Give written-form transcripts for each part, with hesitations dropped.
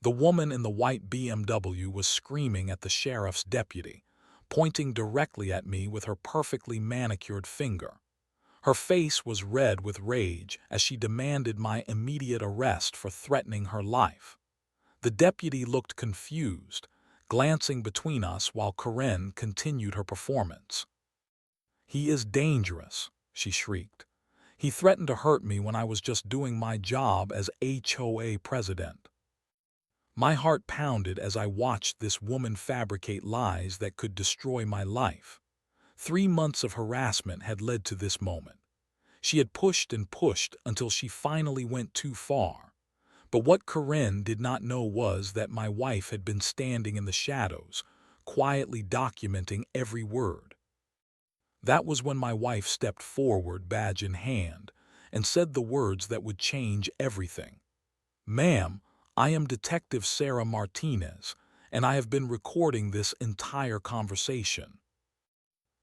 The woman in the white BMW was screaming at the sheriff's deputy, pointing directly at me with her perfectly manicured finger. Her face was red with rage as she demanded my immediate arrest for threatening her life. The deputy looked confused, glancing between us while Karen continued her performance. "He is dangerous," she shrieked. "He threatened to hurt me when I was just doing my job as HOA president." My heart pounded as I watched this woman fabricate lies that could destroy my life. 3 months of harassment had led to this moment. She had pushed and pushed until she finally went too far. But what Karen did not know was that my wife had been standing in the shadows, quietly documenting every word. That was when my wife stepped forward, badge in hand, and said the words that would change everything. "Ma'am, I am Detective Sarah Martinez, and I have been recording this entire conversation."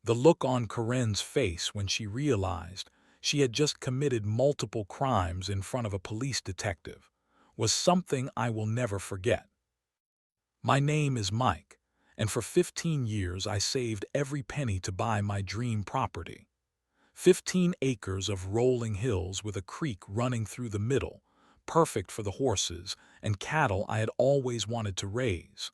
The look on Karen's face when she realized she had just committed multiple crimes in front of a police detective was something I will never forget. My name is Mike, and for 15 years I saved every penny to buy my dream property. 15 acres of rolling hills with a creek running through the middle, perfect for the horses and cattle I had always wanted to raise.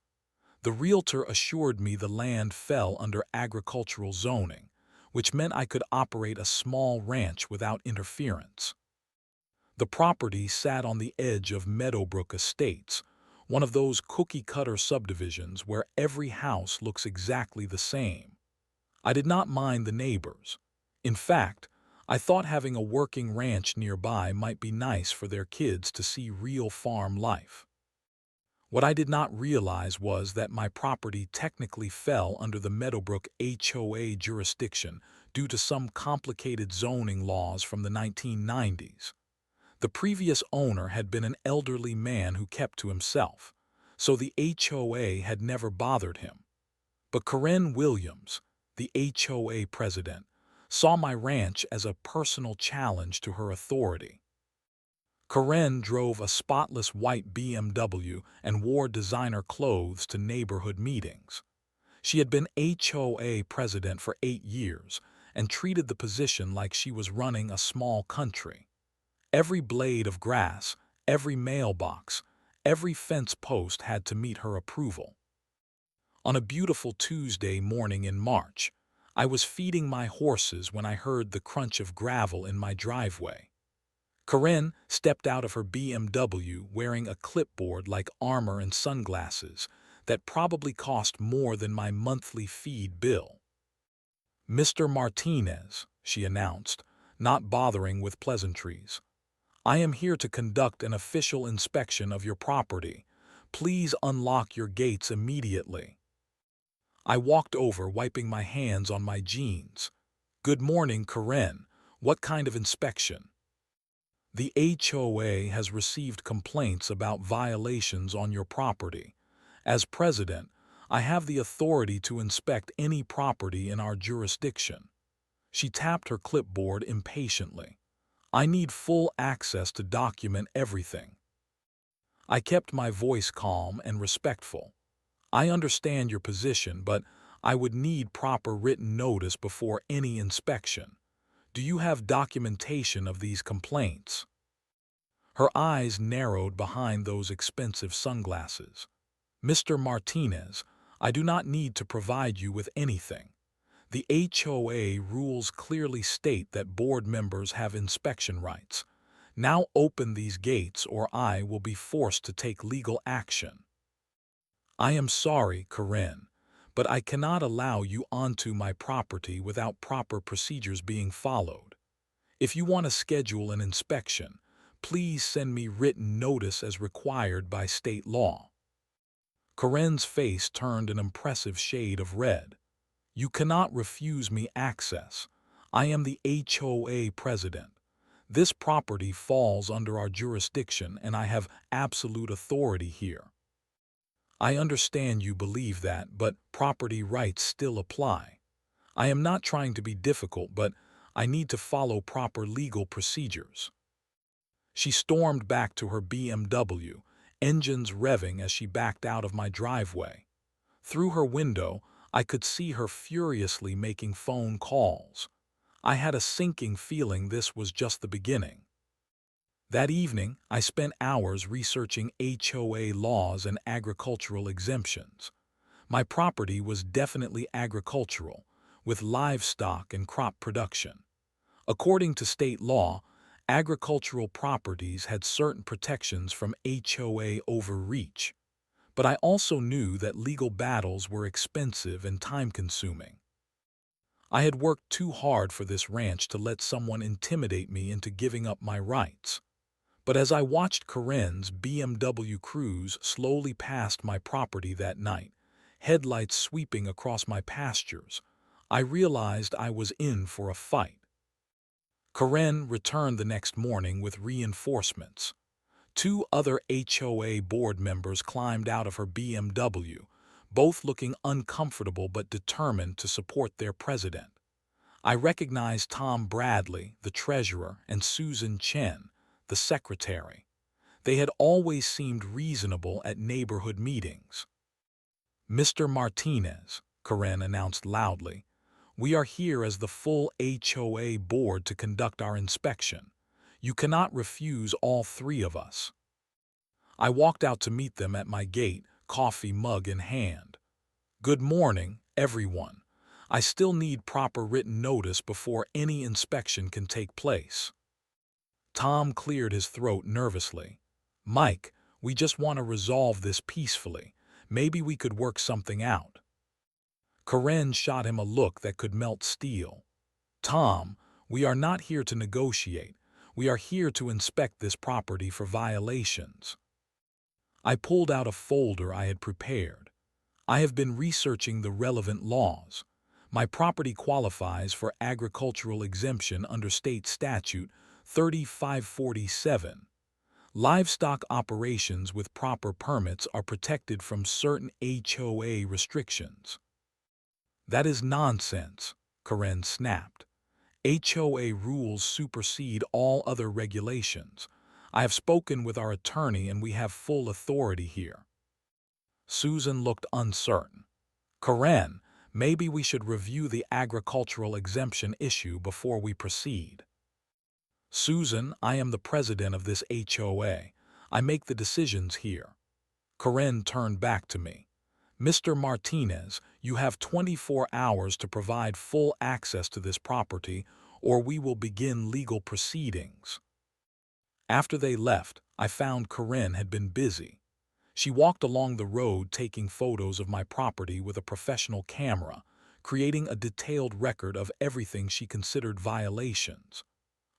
The realtor assured me the land fell under agricultural zoning, which meant I could operate a small ranch without interference. The property sat on the edge of Meadowbrook Estates, one of those cookie-cutter subdivisions where every house looks exactly the same. I did not mind the neighbors. In fact, I thought having a working ranch nearby might be nice for their kids to see real farm life. What I did not realize was that my property technically fell under the Meadowbrook HOA jurisdiction due to some complicated zoning laws from the 1990s. The previous owner had been an elderly man who kept to himself, so the HOA had never bothered him. But Karen Williams, the HOA president, saw my ranch as a personal challenge to her authority. Karen drove a spotless white BMW and wore designer clothes to neighborhood meetings. She had been HOA president for 8 years and treated the position like she was running a small country. Every blade of grass, every mailbox, every fence post had to meet her approval. On a beautiful Tuesday morning in March, I was feeding my horses when I heard the crunch of gravel in my driveway. Karen stepped out of her BMW wearing a clipboard like armor and sunglasses that probably cost more than my monthly feed bill. "Mr. Martinez," she announced, not bothering with pleasantries, "I am here to conduct an official inspection of your property. Please unlock your gates immediately." I walked over, wiping my hands on my jeans. "Good morning, Karen. What kind of inspection?" "The HOA has received complaints about violations on your property. As president, I have the authority to inspect any property in our jurisdiction." She tapped her clipboard impatiently. "I need full access to document everything." I kept my voice calm and respectful. "I understand your position, but I would need proper written notice before any inspection. Do you have documentation of these complaints?" Her eyes narrowed behind those expensive sunglasses. "Mr. Martinez, I do not need to provide you with anything. The HOA rules clearly state that board members have inspection rights. Now open these gates or I will be forced to take legal action." "I am sorry, Karen, but I cannot allow you onto my property without proper procedures being followed. If you want to schedule an inspection, please send me written notice as required by state law." Karen's face turned an impressive shade of red. "You cannot refuse me access. I am the HOA president. This property falls under our jurisdiction and I have absolute authority here." "I understand you believe that, but property rights still apply. I am not trying to be difficult, but I need to follow proper legal procedures." She stormed back to her BMW, engines revving as she backed out of my driveway. Through her window, I could see her furiously making phone calls. I had a sinking feeling this was just the beginning. That evening, I spent hours researching HOA laws and agricultural exemptions. My property was definitely agricultural, with livestock and crop production. According to state law, agricultural properties had certain protections from HOA overreach. But I also knew that legal battles were expensive and time-consuming. I had worked too hard for this ranch to let someone intimidate me into giving up my rights. But as I watched Karen's BMW Cruze slowly past my property that night, headlights sweeping across my pastures, I realized I was in for a fight. Karen returned the next morning with reinforcements. Two other HOA board members climbed out of her BMW, both looking uncomfortable but determined to support their president. I recognized Tom Bradley, the treasurer, and Susan Chen, the secretary. They had always seemed reasonable at neighborhood meetings. "Mr. Martinez," Karen announced loudly, "we are here as the full HOA board to conduct our inspection. You cannot refuse all three of us." I walked out to meet them at my gate, coffee mug in hand. "Good morning, everyone. I still need proper written notice before any inspection can take place." Tom cleared his throat nervously. "Mike, we just want to resolve this peacefully. Maybe we could work something out." Karen shot him a look that could melt steel. "Tom, we are not here to negotiate. We are here to inspect this property for violations." I pulled out a folder I had prepared. "I have been researching the relevant laws. My property qualifies for agricultural exemption under state statute 3547. Livestock operations with proper permits are protected from certain HOA restrictions." "That is nonsense," Karen snapped. "HOA rules supersede all other regulations. I have spoken with our attorney and we have full authority here." Susan looked uncertain. "Karen, maybe we should review the agricultural exemption issue before we proceed." "Susan, I am the president of this HOA. I make the decisions here." Karen turned back to me. "Mr. Martinez, you have 24 hours to provide full access to this property, or we will begin legal proceedings." After they left, I found Karen had been busy. She walked along the road taking photos of my property with a professional camera, creating a detailed record of everything she considered violations.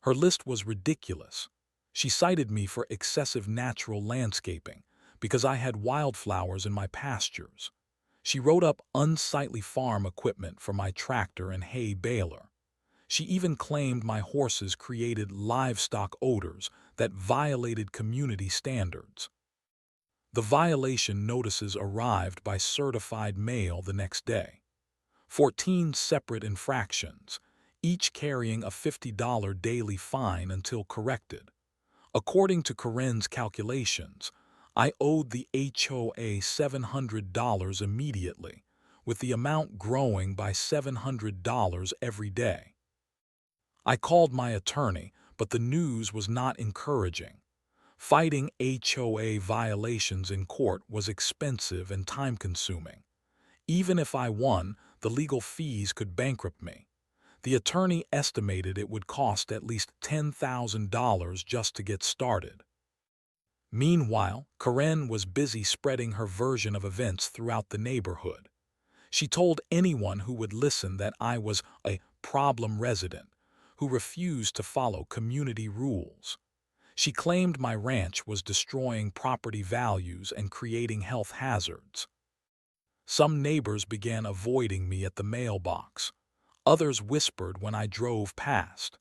Her list was ridiculous. She cited me for excessive natural landscaping, because I had wildflowers in my pastures. She wrote up unsightly farm equipment for my tractor and hay baler. She even claimed my horses created livestock odors that violated community standards. The violation notices arrived by certified mail the next day. 14 separate infractions, each carrying a $50 daily fine until corrected. According to Karen's calculations, I owed the HOA $700 immediately, with the amount growing by $700 every day. I called my attorney, but the news was not encouraging. Fighting HOA violations in court was expensive and time-consuming. Even if I won, the legal fees could bankrupt me. The attorney estimated it would cost at least $10,000 just to get started. Meanwhile, Karen was busy spreading her version of events throughout the neighborhood. She told anyone who would listen that I was a problem resident who refused to follow community rules. She claimed my ranch was destroying property values and creating health hazards. Some neighbors began avoiding me at the mailbox. Others whispered when I drove past.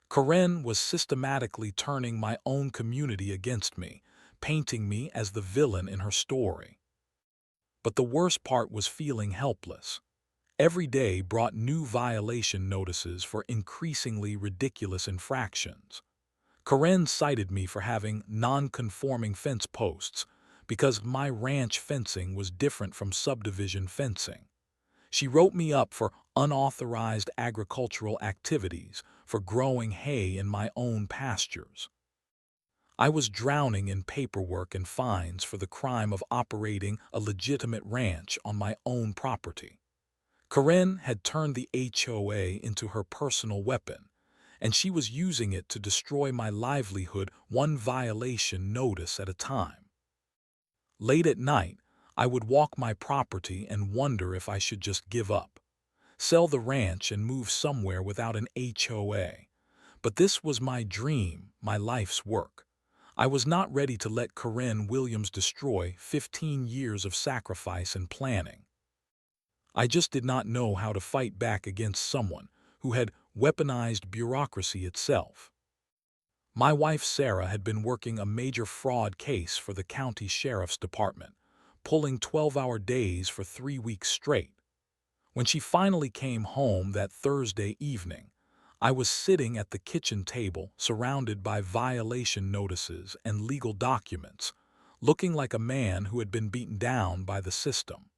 Karen was systematically turning my own community against me, painting me as the villain in her story. But the worst part was feeling helpless. Every day brought new violation notices for increasingly ridiculous infractions. Karen cited me for having non-conforming fence posts, because my ranch fencing was different from subdivision fencing. She wrote me up for unauthorized agricultural activities, for growing hay in my own pastures. I was drowning in paperwork and fines for the crime of operating a legitimate ranch on my own property. Karen had turned the HOA into her personal weapon, and she was using it to destroy my livelihood one violation notice at a time. Late at night, I would walk my property and wonder if I should just give up, sell the ranch and move somewhere without an HOA. But this was my dream, my life's work. I was not ready to let Karen Williams destroy 15 years of sacrifice and planning. I just did not know how to fight back against someone who had weaponized bureaucracy itself. My wife Sarah had been working a major fraud case for the county sheriff's department, pulling 12-hour days for 3 weeks straight. When she finally came home that Thursday evening, I was sitting at the kitchen table surrounded by violation notices and legal documents, looking like a man who had been beaten down by the system.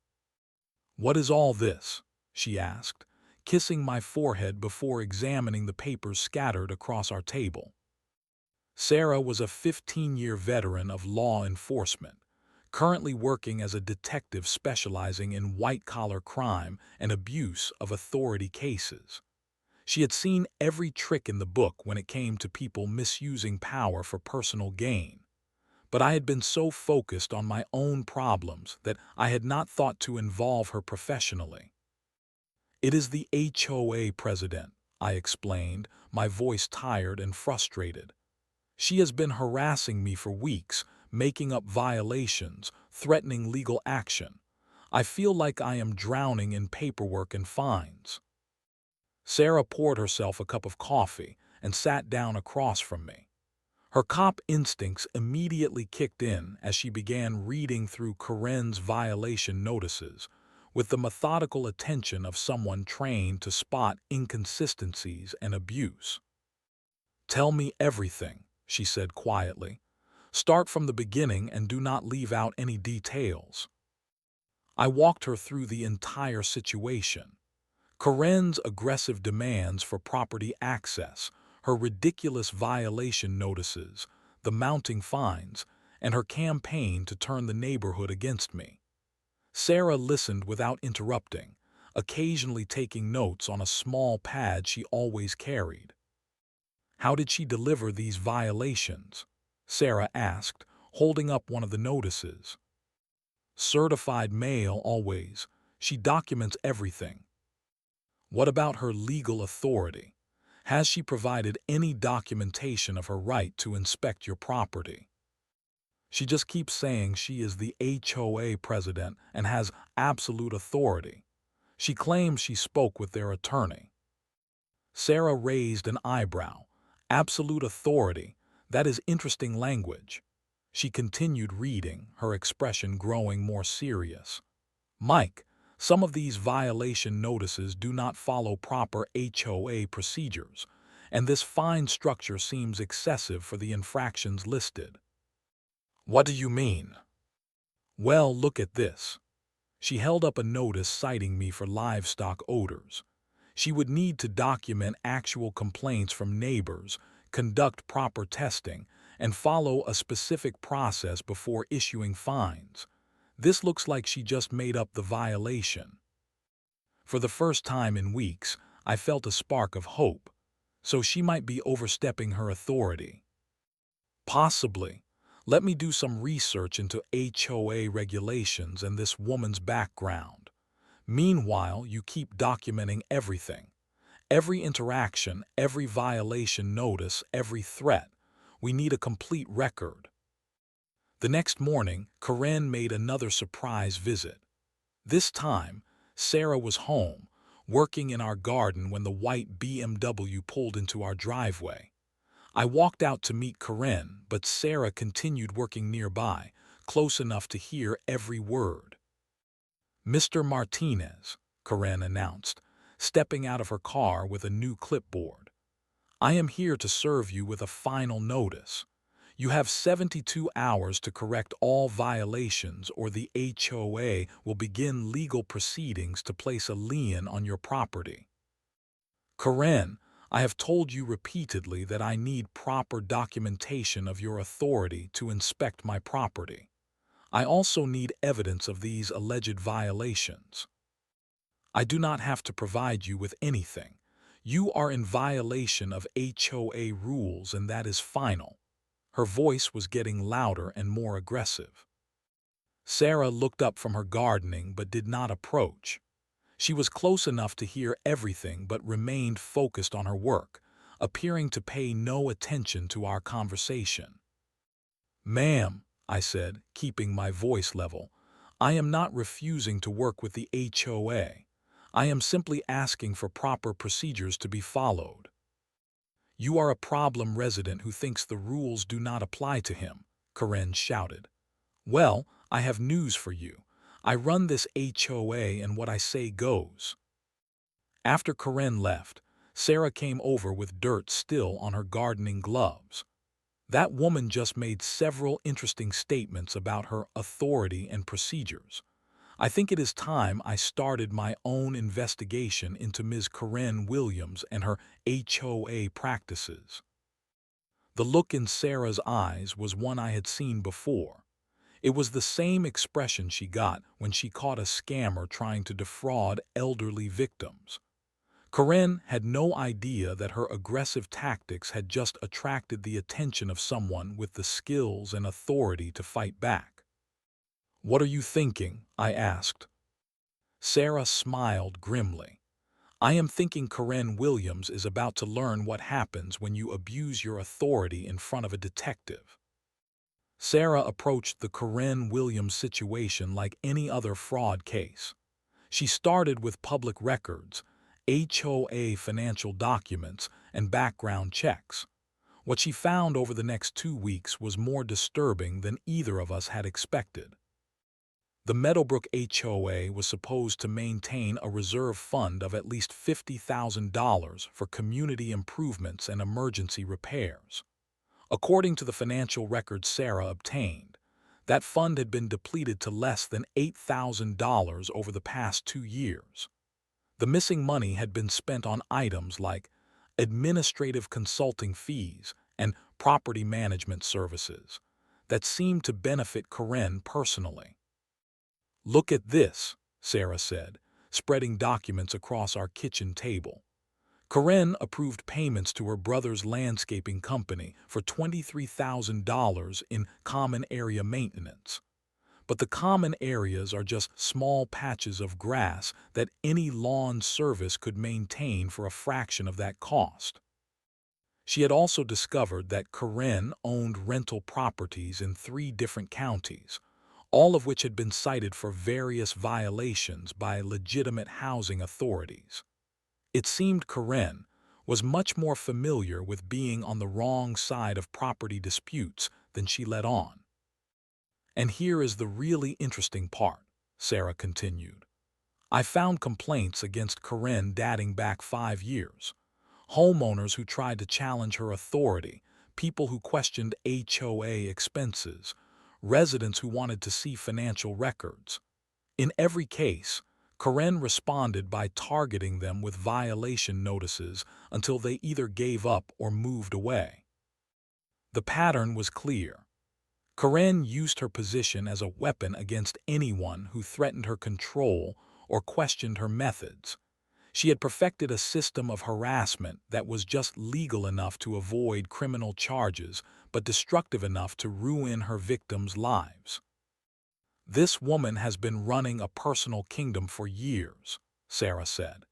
"What is all this?" she asked, kissing my forehead before examining the papers scattered across our table. Sarah was a 15-year veteran of law enforcement, currently working as a detective specializing in white-collar crime and abuse of authority cases. She had seen every trick in the book when it came to people misusing power for personal gain. But I had been so focused on my own problems that I had not thought to involve her professionally. "It is the HOA president," I explained, my voice tired and frustrated. "She has been harassing me for weeks, making up violations, threatening legal action. I feel like I am drowning in paperwork and fines." Sarah poured herself a cup of coffee and sat down across from me. Her cop instincts immediately kicked in as she began reading through Karen's violation notices with the methodical attention of someone trained to spot inconsistencies and abuse. "Tell me everything," she said quietly. "Start from the beginning and do not leave out any details." I walked her through the entire situation. Karen's aggressive demands for property access, her ridiculous violation notices, the mounting fines, and her campaign to turn the neighborhood against me. Sarah listened without interrupting, occasionally taking notes on a small pad she always carried. "How did she deliver these violations?" Sarah asked, holding up one of the notices. "Certified mail always. She documents everything." "What about her legal authority? Has she provided any documentation of her right to inspect your property?" "She just keeps saying she is the HOA president and has absolute authority. She claims she spoke with their attorney." Sarah raised an eyebrow. "Absolute authority, that is interesting language." She continued reading, her expression growing more serious. "Mike, some of these violation notices do not follow proper HOA procedures, and this fine structure seems excessive for the infractions listed." "What do you mean?" "Well, look at this." She held up a notice citing me for livestock odors. She would need to document actual complaints from neighbors, conduct proper testing, and follow a specific process before issuing fines. This looks like she just made up the violation. For the first time in weeks, I felt a spark of hope. So she might be overstepping her authority. Possibly. Let me do some research into HOA regulations and this woman's background. Meanwhile, you keep documenting everything. Every interaction, every violation notice, every threat. We need a complete record. The next morning, Karen made another surprise visit. This time, Sarah was home, working in our garden when the white BMW pulled into our driveway. I walked out to meet Karen, but Sarah continued working nearby, close enough to hear every word. "Mr. Martinez," Karen announced, stepping out of her car with a new clipboard. "I am here to serve you with a final notice. You have 72 hours to correct all violations or the HOA will begin legal proceedings to place a lien on your property. Karen, I have told you repeatedly that I need proper documentation of your authority to inspect my property. I also need evidence of these alleged violations. I do not have to provide you with anything. You are in violation of HOA rules, and that is final. Her voice was getting louder and more aggressive. Sarah looked up from her gardening but did not approach. She was close enough to hear everything but remained focused on her work, appearing to pay no attention to our conversation. "Ma'am," I said, keeping my voice level, "I am not refusing to work with the HOA. I am simply asking for proper procedures to be followed." "You are a problem resident who thinks the rules do not apply to him," Karen shouted. "Well, I have news for you. I run this HOA and what I say goes." After Karen left, Sarah came over with dirt still on her gardening gloves. That woman just made several interesting statements about her authority and procedures. I think it is time I started my own investigation into Ms. Karen Williams and her HOA practices. The look in Sarah's eyes was one I had seen before. It was the same expression she got when she caught a scammer trying to defraud elderly victims. Karen had no idea that her aggressive tactics had just attracted the attention of someone with the skills and authority to fight back. "What are you thinking?" I asked. Sarah smiled grimly. "I am thinking Karen Williams is about to learn what happens when you abuse your authority in front of a detective." Sarah approached the Karen Williams situation like any other fraud case. She started with public records, HOA financial documents, and background checks. What she found over the next 2 weeks was more disturbing than either of us had expected. The Meadowbrook HOA was supposed to maintain a reserve fund of at least $50,000 for community improvements and emergency repairs. According to the financial records Sarah obtained, that fund had been depleted to less than $8,000 over the past 2 years. The missing money had been spent on items like administrative consulting fees and property management services that seemed to benefit Karen personally. "Look at this," Sarah said, spreading documents across our kitchen table. Karen approved payments to her brother's landscaping company for $23,000 in common area maintenance. But the common areas are just small patches of grass that any lawn service could maintain for a fraction of that cost. She had also discovered that Karen owned rental properties in 3 different counties, all of which had been cited for various violations by legitimate housing authorities. It seemed Karen was much more familiar with being on the wrong side of property disputes than she let on. "And here is the really interesting part," Sarah continued. "I found complaints against Karen dating back 5 years. Homeowners who tried to challenge her authority, people who questioned HOA expenses, residents who wanted to see financial records. In every case, Karen responded by targeting them with violation notices until they either gave up or moved away. The pattern was clear. Karen used her position as a weapon against anyone who threatened her control or questioned her methods. She had perfected a system of harassment that was just legal enough to avoid criminal charges, but destructive enough to ruin her victims' lives. "This woman has been running a personal kingdom for years," Sarah said.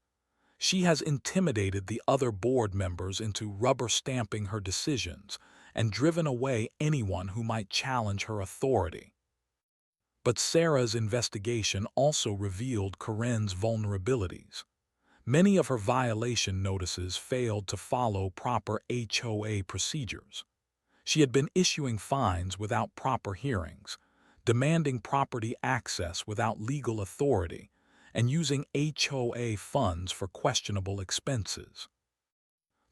"She has intimidated the other board members into rubber-stamping her decisions and driven away anyone who might challenge her authority." But Sarah's investigation also revealed Karen's vulnerabilities. Many of her violation notices failed to follow proper HOA procedures. She had been issuing fines without proper hearings, demanding property access without legal authority, and using HOA funds for questionable expenses.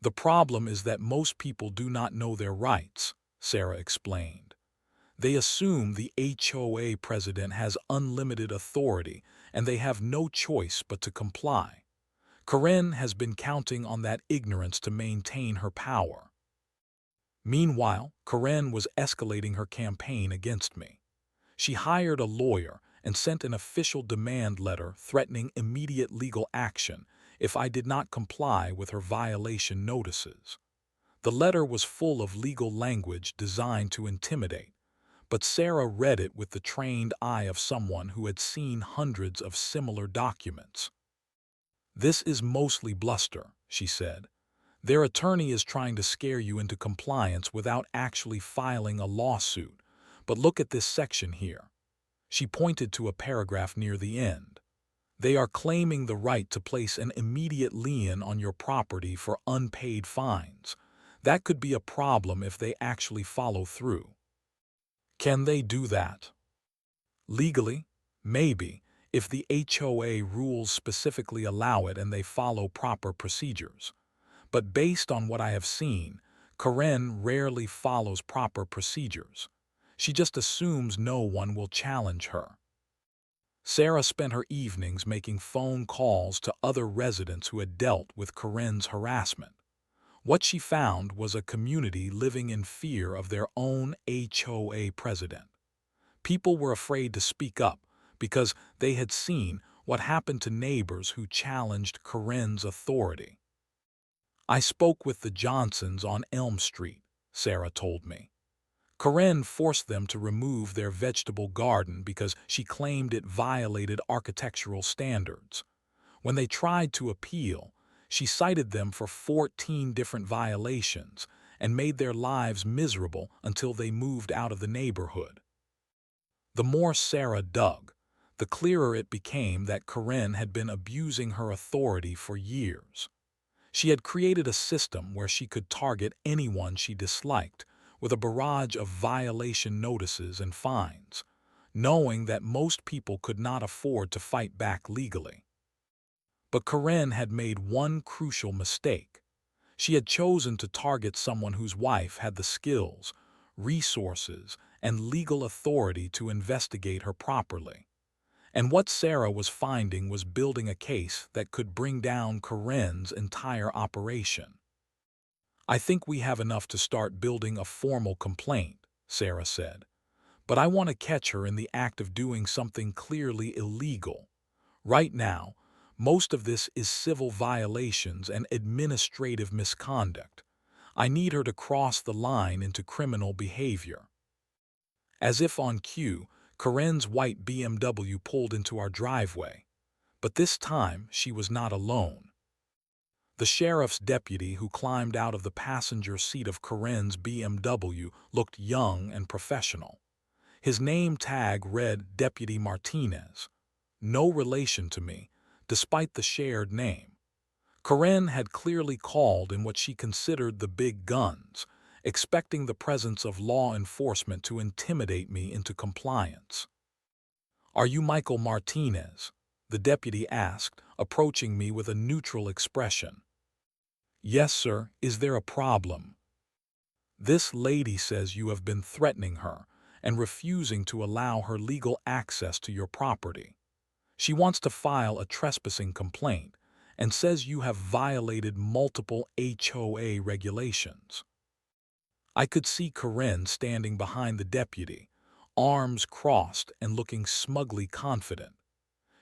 "The problem is that most people do not know their rights," Sarah explained. They assume the HOA president has unlimited authority and they have no choice but to comply. Karen has been counting on that ignorance to maintain her power. Meanwhile, Karen was escalating her campaign against me. She hired a lawyer and sent an official demand letter threatening immediate legal action if I did not comply with her violation notices. The letter was full of legal language designed to intimidate, but Sarah read it with the trained eye of someone who had seen hundreds of similar documents. "This is mostly bluster," she said. "Their attorney is trying to scare you into compliance without actually filing a lawsuit. But look at this section here." She pointed to a paragraph near the end. "They are claiming the right to place an immediate lien on your property for unpaid fines. That could be a problem if they actually follow through." Can they do that? Legally, maybe, if the HOA rules specifically allow it and they follow proper procedures. But based on what I have seen, Karen rarely follows proper procedures. She just assumes no one will challenge her. Sarah spent her evenings making phone calls to other residents who had dealt with Karen's harassment. What she found was a community living in fear of their own HOA president. People were afraid to speak up because they had seen what happened to neighbors who challenged Karen's authority. "I spoke with the Johnsons on Elm Street," Sarah told me. "Karen forced them to remove their vegetable garden because she claimed it violated architectural standards. When they tried to appeal, she cited them for 14 different violations and made their lives miserable until they moved out of the neighborhood." The more Sarah dug, the clearer it became that Karen had been abusing her authority for years. She had created a system where she could target anyone she disliked with a barrage of violation notices and fines, knowing that most people could not afford to fight back legally. But Karen had made one crucial mistake. She had chosen to target someone whose wife had the skills, resources, and legal authority to investigate her properly. And what Sarah was finding was building a case that could bring down Karen's entire operation. "I think we have enough to start building a formal complaint," Sarah said. "But I want to catch her in the act of doing something clearly illegal. Right now, most of this is civil violations and administrative misconduct. I need her to cross the line into criminal behavior." As if on cue, Karen's white BMW pulled into our driveway. But this time, she was not alone. The sheriff's deputy who climbed out of the passenger seat of Karen's BMW looked young and professional. His name tag read Deputy Martinez. No relation to me, despite the shared name. Karen had clearly called in what she considered the big guns, expecting the presence of law enforcement to intimidate me into compliance. "Are you Michael Martinez?" the deputy asked, approaching me with a neutral expression. "Yes, sir. Is there a problem?" "This lady says you have been threatening her and refusing to allow her legal access to your property. She wants to file a trespassing complaint and says you have violated multiple HOA regulations." I could see Karen standing behind the deputy, arms crossed and looking smugly confident.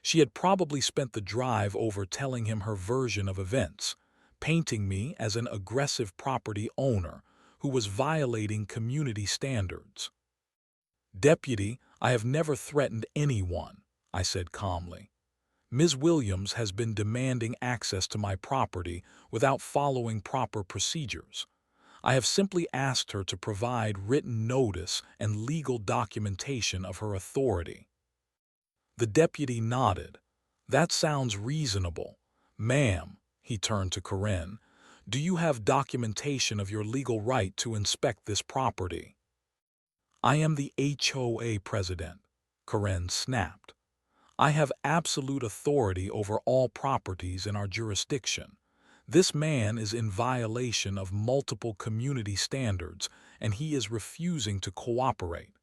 She had probably spent the drive over telling him her version of events, painting me as an aggressive property owner who was violating community standards. "Deputy, I have never threatened anyone," I said calmly. "Ms. Williams has been demanding access to my property without following proper procedures. I have simply asked her to provide written notice and legal documentation of her authority." The deputy nodded. "That sounds reasonable. Ma'am," he turned to Karen, "do you have documentation of your legal right to inspect this property?" "I am the HOA president," Karen snapped. "I have absolute authority over all properties in our jurisdiction. This man is in violation of multiple community standards, and he is refusing to cooperate.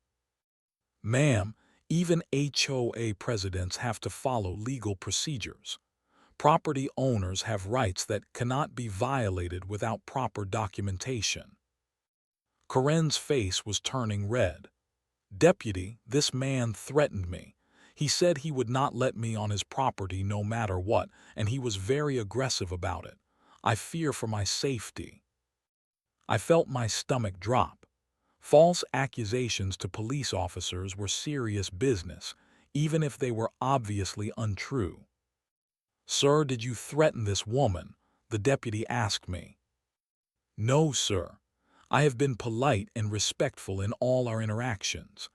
Ma'am, even HOA presidents have to follow legal procedures. Property owners have rights that cannot be violated without proper documentation. Karen's face was turning red. Deputy, this man threatened me. He said he would not let me on his property no matter what, and he was very aggressive about it. I fear for my safety. I felt my stomach drop. False accusations to police officers were serious business, even if they were obviously untrue. "Sir, did you threaten this woman?" the deputy asked me. "No, sir. I have been polite and respectful in all our interactions.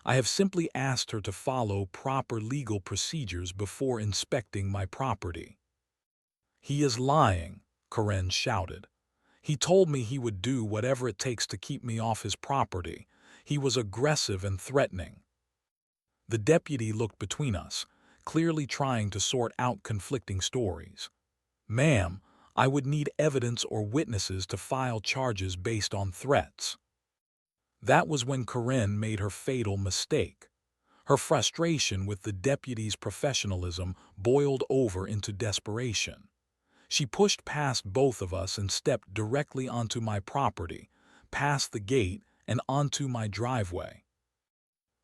I have simply asked her to follow proper legal procedures before inspecting my property." "He is lying," Karen shouted. "He told me he would do whatever it takes to keep me off his property. He was aggressive and threatening." The deputy looked between us, clearly trying to sort out conflicting stories. "Ma'am, I would need evidence or witnesses to file charges based on threats." That was when Karen made her fatal mistake. Her frustration with the deputy's professionalism boiled over into desperation. She pushed past both of us and stepped directly onto my property, past the gate and onto my driveway.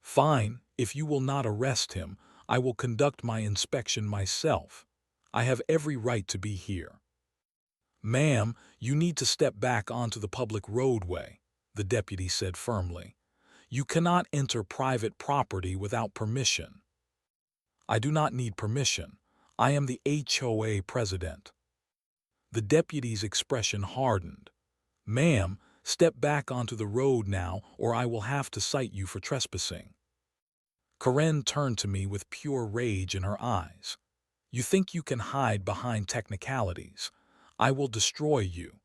"Fine, if you will not arrest him, I will conduct my inspection myself. I have every right to be here." "Ma'am, you need to step back onto the public roadway," the deputy said firmly. "You cannot enter private property without permission." "I do not need permission. I am the HOA president." The deputy's expression hardened. "Ma'am, step back onto the road now, or I will have to cite you for trespassing." Karen turned to me with pure rage in her eyes. "You think you can hide behind technicalities? I will destroy you.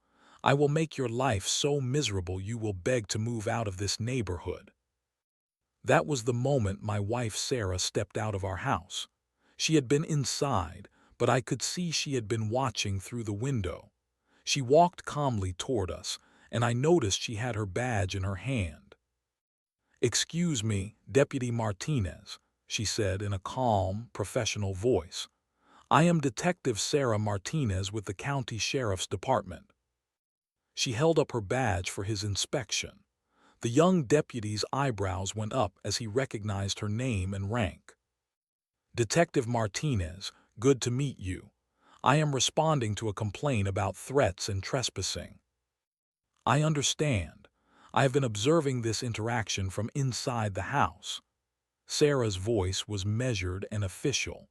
I will make your life so miserable you will beg to move out of this neighborhood." That was the moment my wife Sarah stepped out of our house. She had been inside, but I could see she had been watching through the window. She walked calmly toward us, and I noticed she had her badge in her hand. "Excuse me, Deputy Martinez," she said in a calm, professional voice. "I am Detective Sarah Martinez with the County Sheriff's Department." She held up her badge for his inspection. The young deputy's eyebrows went up as he recognized her name and rank. "Detective Martinez, good to meet you. I am responding to a complaint about threats and trespassing." "I understand. I have been observing this interaction from inside the house." Sarah's voice was measured and official.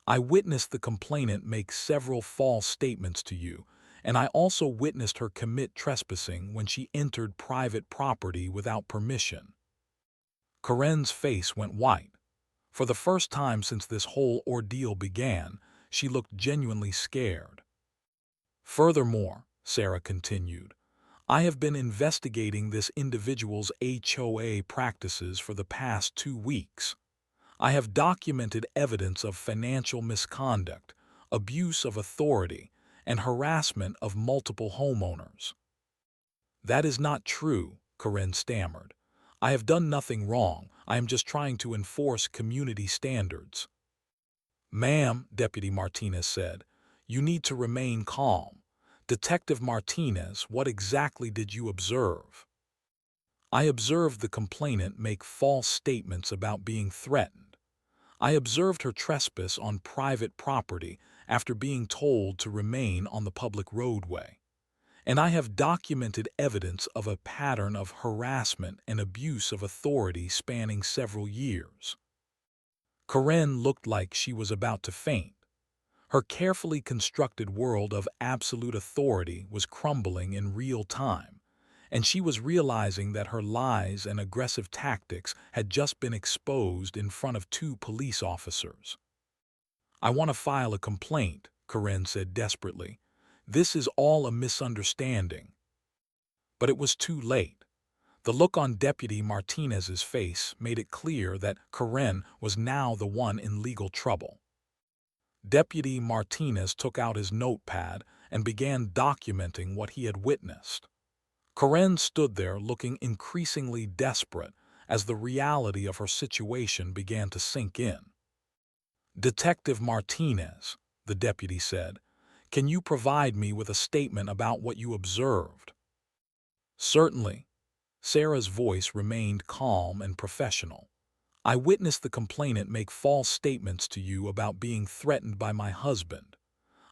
"I witnessed the complainant make several false statements to you, and I also witnessed her commit trespassing when she entered private property without permission." Karen's face went white. For the first time since this whole ordeal began, she looked genuinely scared. "Furthermore," Sarah continued, "I have been investigating this individual's HOA practices for the past 2 weeks. I have documented evidence of financial misconduct, abuse of authority, and harassment of multiple homeowners." "That is not true," Karen stammered. "I have done nothing wrong. I am just trying to enforce community standards." "Ma'am," Deputy Martinez said, "you need to remain calm. Detective Martinez, what exactly did you observe?" "I observed the complainant make false statements about being threatened. I observed her trespass on private property after being told to remain on the public roadway. And I have documented evidence of a pattern of harassment and abuse of authority spanning several years." Karen looked like she was about to faint. Her carefully constructed world of absolute authority was crumbling in real time, and she was realizing that her lies and aggressive tactics had just been exposed in front of 2 police officers. "I want to file a complaint," Karen said desperately. "This is all a misunderstanding." But it was too late. The look on Deputy Martinez's face made it clear that Karen was now the one in legal trouble. Deputy Martinez took out his notepad and began documenting what he had witnessed. Karen stood there looking increasingly desperate as the reality of her situation began to sink in. "Detective Martinez," the deputy said, "can you provide me with a statement about what you observed?" "Certainly." Sarah's voice remained calm and professional. "I witnessed the complainant make false statements to you about being threatened by my husband.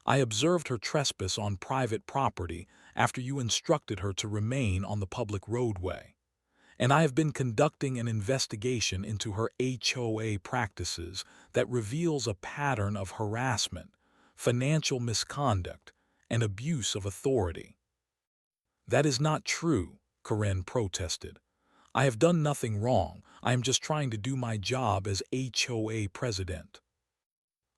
I observed her trespass on private property after you instructed her to remain on the public roadway. And I have been conducting an investigation into her HOA practices that reveals a pattern of harassment, financial misconduct, and abuse of authority." "That is not true," Karen protested. "I have done nothing wrong. I am just trying to do my job as HOA president."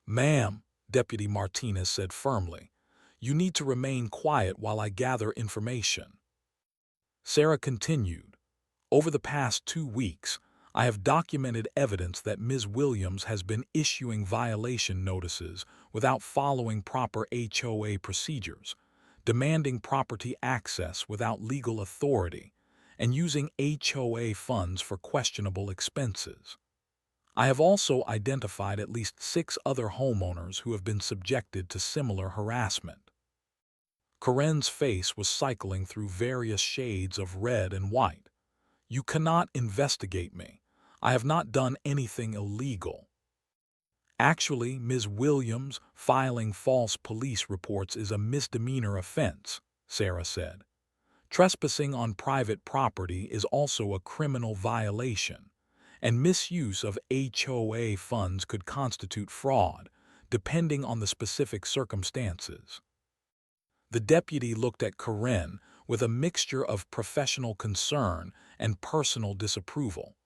"Ma'am," Deputy Martinez said firmly, "you need to remain quiet while I gather information." Sarah continued, "Over the past 2 weeks, I have documented evidence that Ms. Williams has been issuing violation notices without following proper HOA procedures, demanding property access without legal authority, and using HOA funds for questionable expenses. I have also identified at least 6 other homeowners who have been subjected to similar harassment." Karen's face was cycling through various shades of red and white. "You cannot investigate me. I have not done anything illegal." "Actually, Ms. Williams, filing false police reports is a misdemeanor offense," Sarah said. "Trespassing on private property is also a criminal violation, and misuse of HOA funds could constitute fraud, depending on the specific circumstances." The deputy looked at Karen with a mixture of professional concern and personal disapproval.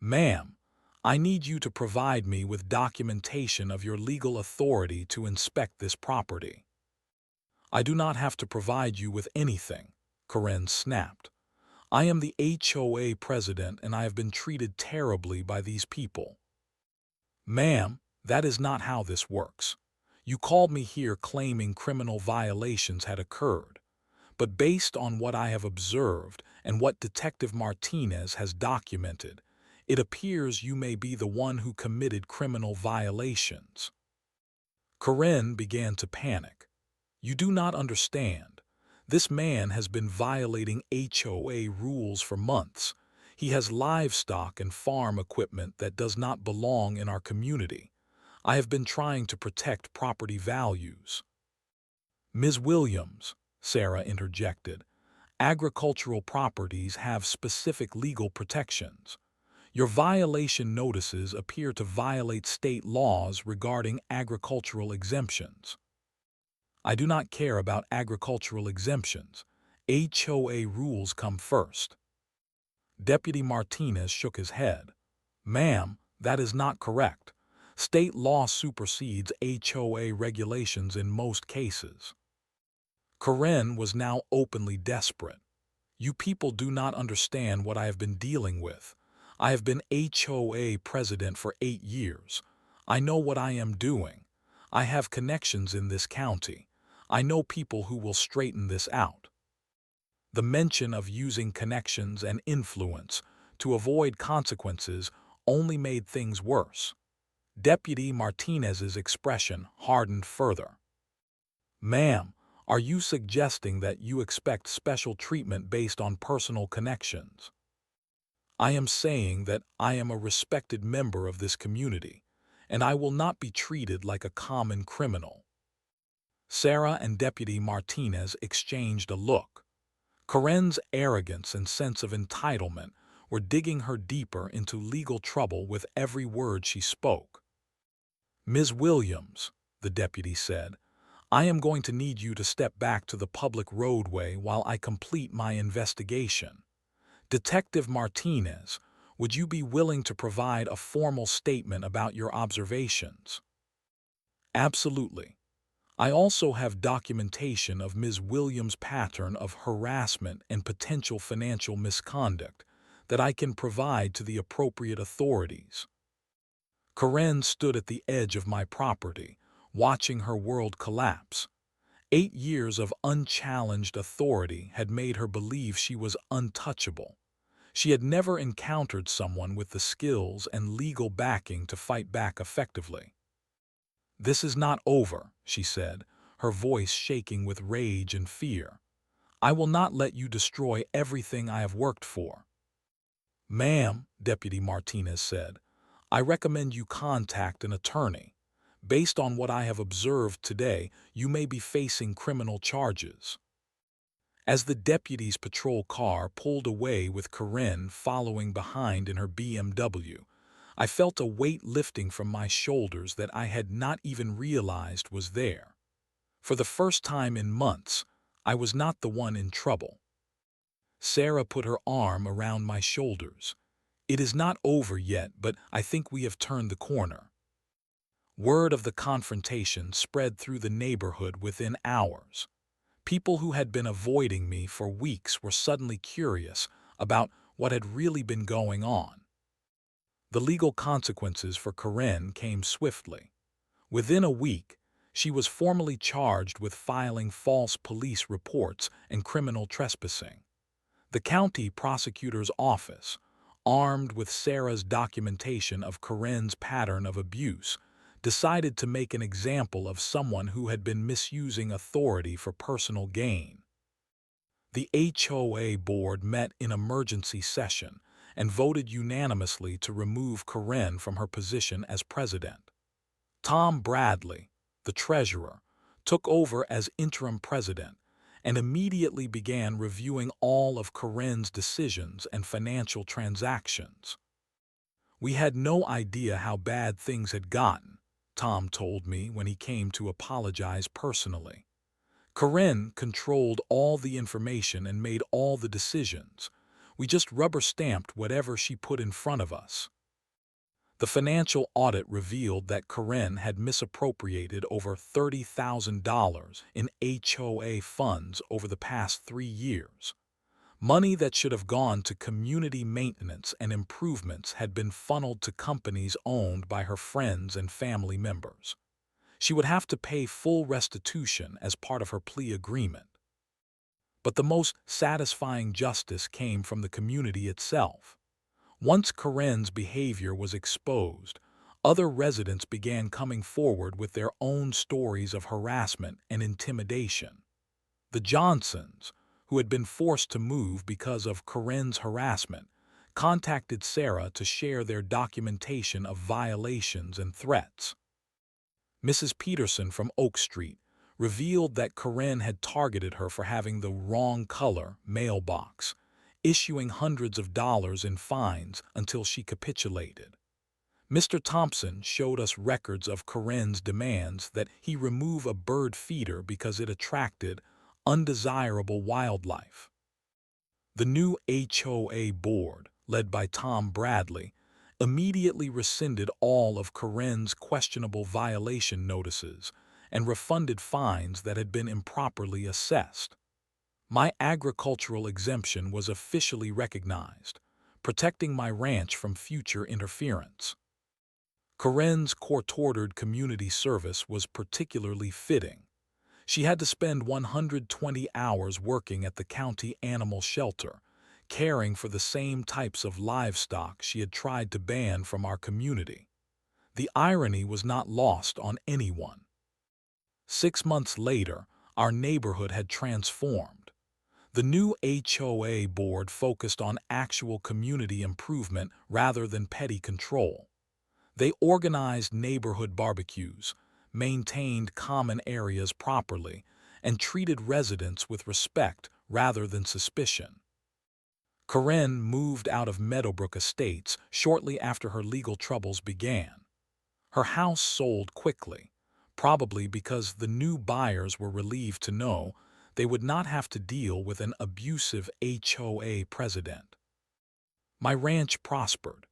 "Ma'am, I need you to provide me with documentation of your legal authority to inspect this property." "I do not have to provide you with anything," Karen snapped. "I am the HOA president and I have been treated terribly by these people." "Ma'am, that is not how this works. You called me here claiming criminal violations had occurred, but based on what I have observed and what Detective Martinez has documented, it appears you may be the one who committed criminal violations." Karen began to panic. "You do not understand. This man has been violating HOA rules for months. He has livestock and farm equipment that does not belong in our community. I have been trying to protect property values." "Ms. Williams," Sarah interjected, "agricultural properties have specific legal protections. Your violation notices appear to violate state laws regarding agricultural exemptions." "I do not care about agricultural exemptions. HOA rules come first." Deputy Martinez shook his head. "Ma'am, that is not correct. State law supersedes HOA regulations in most cases." Karen was now openly desperate. "You people do not understand what I have been dealing with. I have been HOA president for 8 years. I know what I am doing. I have connections in this county. I know people who will straighten this out." The mention of using connections and influence to avoid consequences only made things worse. Deputy Martinez's expression hardened further. "Ma'am, are you suggesting that you expect special treatment based on personal connections?" "I am saying that I am a respected member of this community, and I will not be treated like a common criminal." Sarah and Deputy Martinez exchanged a look. Karen's arrogance and sense of entitlement were digging her deeper into legal trouble with every word she spoke. "Ms. Williams," the deputy said, "I am going to need you to step back to the public roadway while I complete my investigation. Detective Martinez, would you be willing to provide a formal statement about your observations?" "Absolutely. I also have documentation of Ms. Williams' pattern of harassment and potential financial misconduct that I can provide to the appropriate authorities." Karen stood at the edge of my property, watching her world collapse. 8 years of unchallenged authority had made her believe she was untouchable. She had never encountered someone with the skills and legal backing to fight back effectively. "This is not over," she said, her voice shaking with rage and fear. "I will not let you destroy everything I have worked for." "Ma'am," Deputy Martinez said, "I recommend you contact an attorney. Based on what I have observed today, you may be facing criminal charges." As the deputy's patrol car pulled away with Karen following behind in her BMW, I felt a weight lifting from my shoulders that I had not even realized was there. For the first time in months, I was not the one in trouble. Sarah put her arm around my shoulders. "It is not over yet, but I think we have turned the corner." Word of the confrontation spread through the neighborhood within hours. People who had been avoiding me for weeks were suddenly curious about what had really been going on. The legal consequences for Karen came swiftly. Within a week, she was formally charged with filing false police reports and criminal trespassing. The county prosecutor's office, armed with Sarah's documentation of Karen's pattern of abuse, decided to make an example of someone who had been misusing authority for personal gain. The HOA board met in emergency session and voted unanimously to remove Karen from her position as president. Tom Bradley, the treasurer, took over as interim president and immediately began reviewing all of Karen's decisions and financial transactions. "We had no idea how bad things had gotten," Tom told me when he came to apologize personally. "Karen controlled all the information and made all the decisions. We just rubber-stamped whatever she put in front of us." The financial audit revealed that Karen had misappropriated over $30,000 in HOA funds over the past 3 years. Money that should have gone to community maintenance and improvements had been funneled to companies owned by her friends and family members. She would have to pay full restitution as part of her plea agreement. But the most satisfying justice came from the community itself. Once Karen's behavior was exposed, other residents began coming forward with their own stories of harassment and intimidation. The Johnsons, who had been forced to move because of Karen's harassment, contacted Sarah to share their documentation of violations and threats. Mrs. Peterson from Oak Street revealed that Karen had targeted her for having the wrong color mailbox, issuing hundreds of dollars in fines until she capitulated. Mr. Thompson showed us records of Karen's demands that he remove a bird feeder because it attracted undesirable wildlife. The new HOA board, led by Tom Bradley, immediately rescinded all of Karen's questionable violation notices and refunded fines that had been improperly assessed. My agricultural exemption was officially recognized, protecting my ranch from future interference. Karen's court-ordered community service was particularly fitting. She had to spend 120 hours working at the county animal shelter, caring for the same types of livestock she had tried to ban from our community. The irony was not lost on anyone. 6 months later, our neighborhood had transformed. The new HOA board focused on actual community improvement rather than petty control. They organized neighborhood barbecues, maintained common areas properly, and treated residents with respect rather than suspicion. Karen moved out of Meadowbrook Estates shortly after her legal troubles began. Her house sold quickly, probably because the new buyers were relieved to know they would not have to deal with an abusive HOA president. My ranch prospered.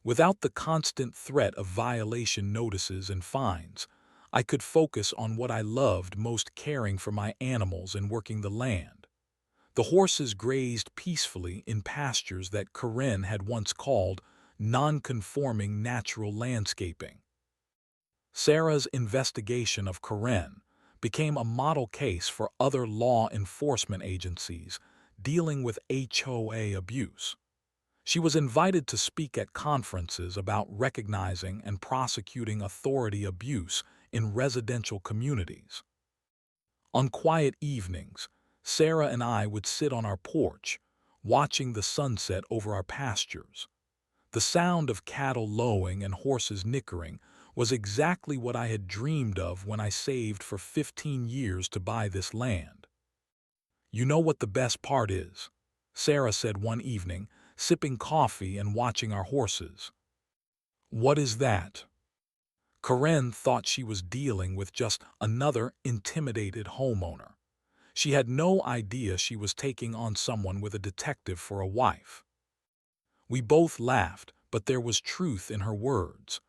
Without the constant threat of violation notices and fines, I could focus on what I loved most, caring for my animals and working the land. The horses grazed peacefully in pastures that Karen had once called non-conforming natural landscaping. Sarah's investigation of Karen, became a model case for other law enforcement agencies dealing with HOA abuse. She was invited to speak at conferences about recognizing and prosecuting authority abuse in residential communities. On quiet evenings, Sarah and I would sit on our porch, watching the sunset over our pastures. The sound of cattle lowing and horses nickering was exactly what I had dreamed of when I saved for 15 years to buy this land. "You know what the best part is?" Sarah said one evening, sipping coffee and watching our horses. "What is that?" Karen thought she was dealing with just another intimidated homeowner. She had no idea she was taking on someone with a detective for a wife. We both laughed, but there was truth in her words.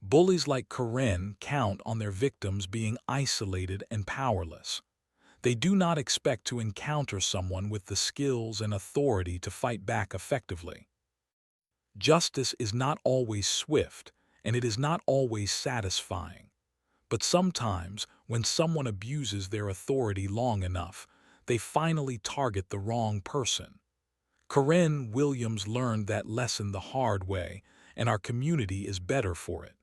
Bullies like Karen count on their victims being isolated and powerless. They do not expect to encounter someone with the skills and authority to fight back effectively. Justice is not always swift, and it is not always satisfying. But sometimes, when someone abuses their authority long enough, they finally target the wrong person. Karen Williams learned that lesson the hard way, and our community is better for it.